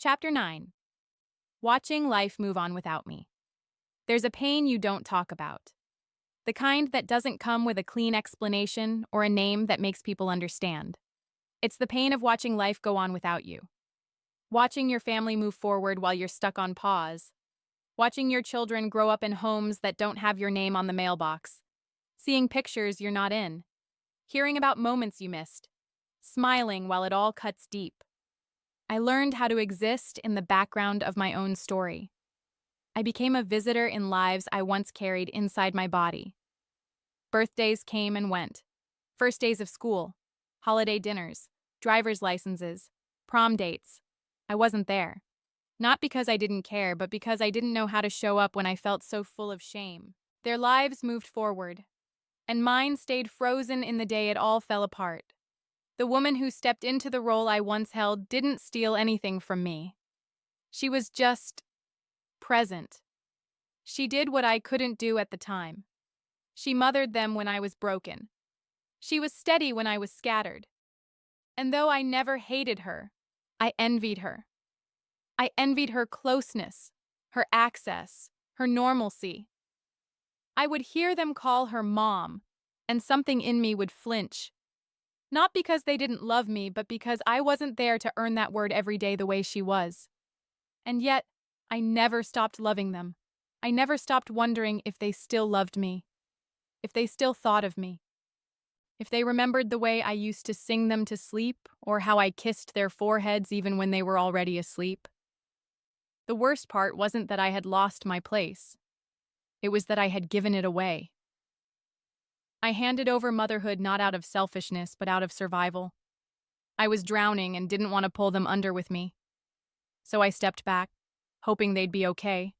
Chapter 9. Watching life move on without me. There's a pain you don't talk about. The kind that doesn't come with a clean explanation or a name that makes people understand. It's the pain of watching life go on without you. Watching your family move forward while you're stuck on pause. Watching your children grow up in homes that don't have your name on the mailbox. Seeing pictures you're not in. Hearing about moments you missed. Smiling while it all cuts deep. I learned how to exist in the background of my own story. I became a visitor in lives I once carried inside my body. Birthdays came and went. First days of school, holiday dinners, driver's licenses, prom dates. I wasn't there. Not because I didn't care, but because I didn't know how to show up when I felt so full of shame. Their lives moved forward, and mine stayed frozen in the day it all fell apart. The woman who stepped into the role I once held didn't steal anything from me. She was just present. She did what I couldn't do at the time. She mothered them when I was broken. She was steady when I was scattered. And though I never hated her, I envied her. I envied her closeness, her access, her normalcy. I would hear them call her mom, and something in me would flinch. Not because they didn't love me, but because I wasn't there to earn that word every day the way she was. And yet, I never stopped loving them. I never stopped wondering if they still loved me, if they still thought of me, if they remembered the way I used to sing them to sleep, or how I kissed their foreheads even when they were already asleep. The worst part wasn't that I had lost my place. It was that I had given it away. I handed over motherhood not out of selfishness, but out of survival. I was drowning and didn't want to pull them under with me. So I stepped back, hoping they'd be okay.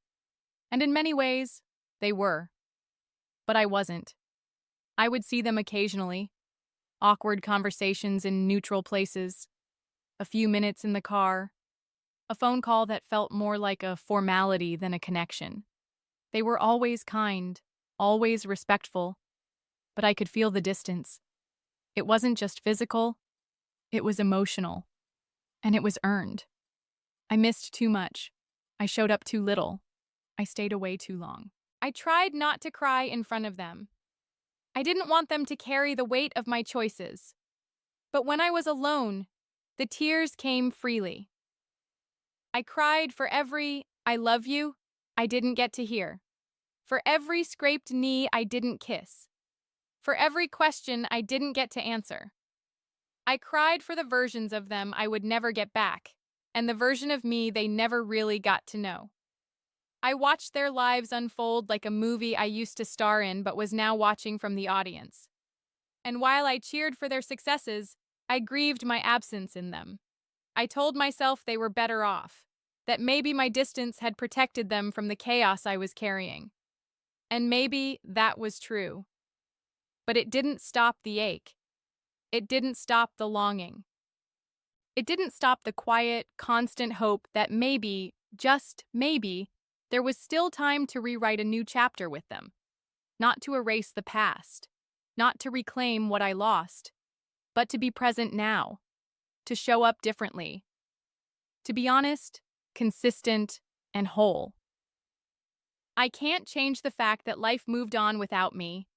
And in many ways, they were. But I wasn't. I would see them occasionally. Awkward conversations in neutral places. A few minutes in the car. A phone call that felt more like a formality than a connection. They were always kind, always respectful. But I could feel the distance. It wasn't just physical, it was emotional. And it was earned. I missed too much. I showed up too little. I stayed away too long. I tried not to cry in front of them. I didn't want them to carry the weight of my choices. But when I was alone, the tears came freely. I cried for every "I love you" I didn't get to hear. For every scraped knee I didn't kiss. For every question I didn't get to answer. I cried for the versions of them I would never get back, and the version of me they never really got to know. I watched their lives unfold like a movie I used to star in but was now watching from the audience. And while I cheered for their successes, I grieved my absence in them. I told myself they were better off, that maybe my distance had protected them from the chaos I was carrying. And maybe that was true. But it didn't stop the ache. It didn't stop the longing. It didn't stop the quiet, constant hope that maybe, just maybe, there was still time to rewrite a new chapter with them. Not to erase the past. Not to reclaim what I lost. But to be present now. To show up differently. To be honest, consistent, and whole. I can't change the fact that life moved on without me.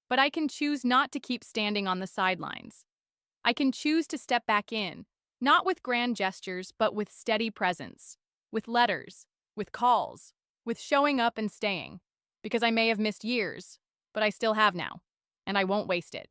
But I can choose not to keep standing on the sidelines. I can choose to step back in, not with grand gestures, but with steady presence, with letters, with calls, with showing up and staying, because I may have missed years, but I still have now, and I won't waste it.